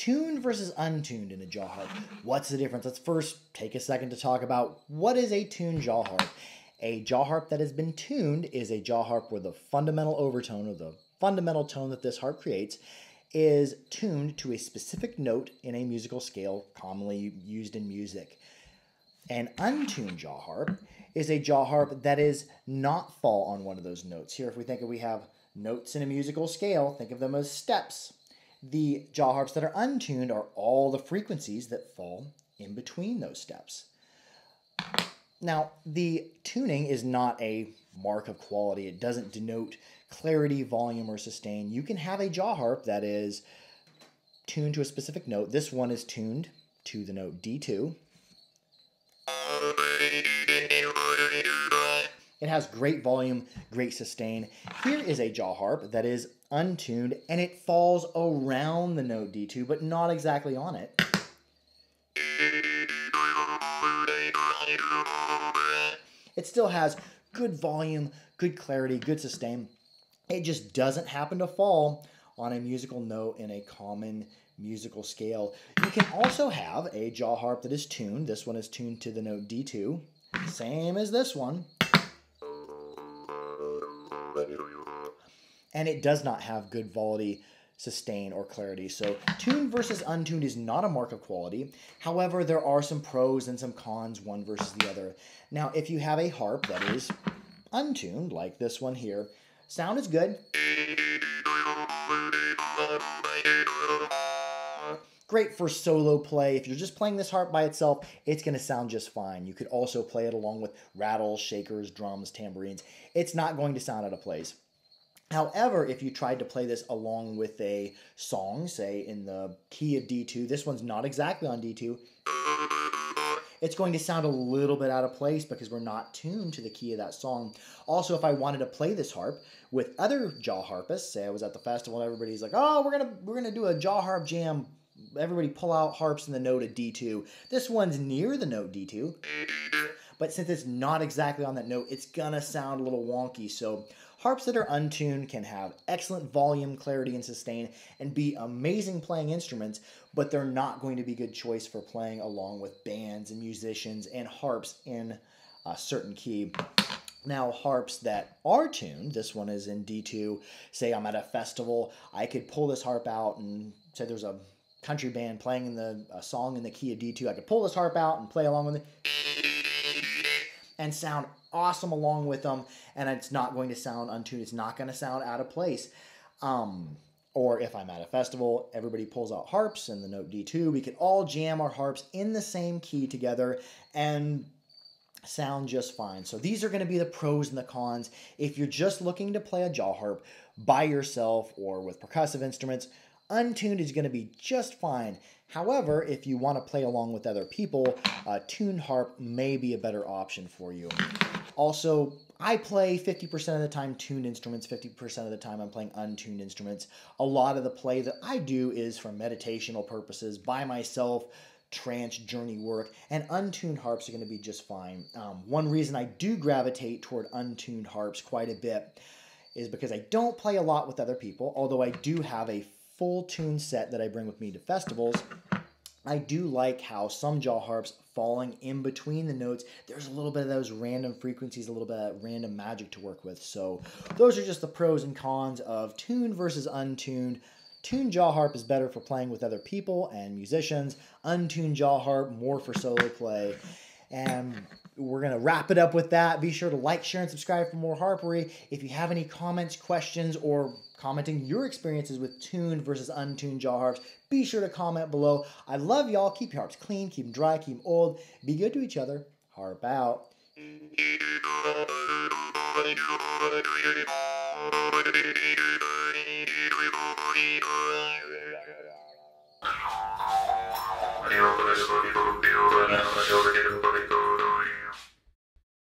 Tuned versus untuned in a jaw harp. What's the difference? Let's first take a second to talk about what is a tuned jaw harp. A jaw harp that has been tuned is a jaw harp where the fundamental overtone, or the fundamental tone that this harp creates, is tuned to a specific note in a musical scale commonly used in music. An untuned jaw harp is a jaw harp that is not fall on one of those notes. Here, if we think we have notes in a musical scale, think of them as steps. The jaw harps that are untuned are all the frequencies that fall in between those steps. Now, the tuning is not a mark of quality. It doesn't denote clarity, volume, or sustain. You can have a jaw harp that is tuned to a specific note. This one is tuned to the note D2. It has great volume, great sustain. Here is a jaw harp that is untuned, and it falls around the note D2, but not exactly on it. It still has good volume, good clarity, good sustain. It just doesn't happen to fall on a musical note in a common musical scale. You can also have a jaw harp that is tuned. This one is tuned to the note D2, same as this one. And it does not have good quality, sustain, or clarity. So tuned versus untuned is not a mark of quality. However, there are some pros and some cons, one versus the other. Now, if you have a harp that is untuned, like this one here, sound is good. Great for solo play. If you're just playing this harp by itself, it's going to sound just fine. You could also play it along with rattles, shakers, drums, tambourines. It's not going to sound out of place. However, if you tried to play this along with a song, say in the key of D2, this one's not exactly on D2, it's going to sound a little bit out of place because we're not tuned to the key of that song. Also, if I wanted to play this harp with other jaw harpists, say I was at the festival and everybody's like, oh, we're gonna do a jaw harp jam. Everybody pull out harps in the note of D2. This one's near the note D2, but since it's not exactly on that note, it's gonna sound a little wonky. So harps that are untuned can have excellent volume, clarity, and sustain and be amazing playing instruments, but they're not going to be a good choice for playing along with bands and musicians and harps in a certain key. Now, harps that are tuned, this one is in D2. Say I'm at a festival, I could pull this harp out and say there's a country band playing a song in the key of D2. I could pull this harp out and play along with it and sound awesome along with them, and it's not going to sound untuned. It's not going to sound out of place. Or if I'm at a festival, everybody pulls out harps and the note D2. We can all jam our harps in the same key together and sound just fine. So these are going to be the pros and the cons. If you're just looking to play a jaw harp by yourself or with percussive instruments, untuned is going to be just fine. However, if you want to play along with other people, a tuned harp may be a better option for you. Also, I play 50% of the time tuned instruments, 50% of the time I'm playing untuned instruments. A lot of the play that I do is for meditational purposes, by myself, trance, journey work, and untuned harps are going to be just fine. One reason I do gravitate toward untuned harps quite a bit is because I don't play a lot with other people, although I do have a full tune set that I bring with me to festivals. I do like how some jaw harps falling in between the notes, there's a little bit of those random frequencies, a little bit of random magic to work with. So those are just the pros and cons of tuned versus untuned. Tuned jaw harp is better for playing with other people and musicians. Untuned jaw harp, more for solo play. And we're going to wrap it up with that. Be sure to like, share, and subscribe for more harpery. If you have any comments, questions, or commenting your experiences with tuned versus untuned jaw harps, be sure to comment below. I love y'all. Keep your harps clean, keep them dry, keep them old. Be good to each other. Harp out.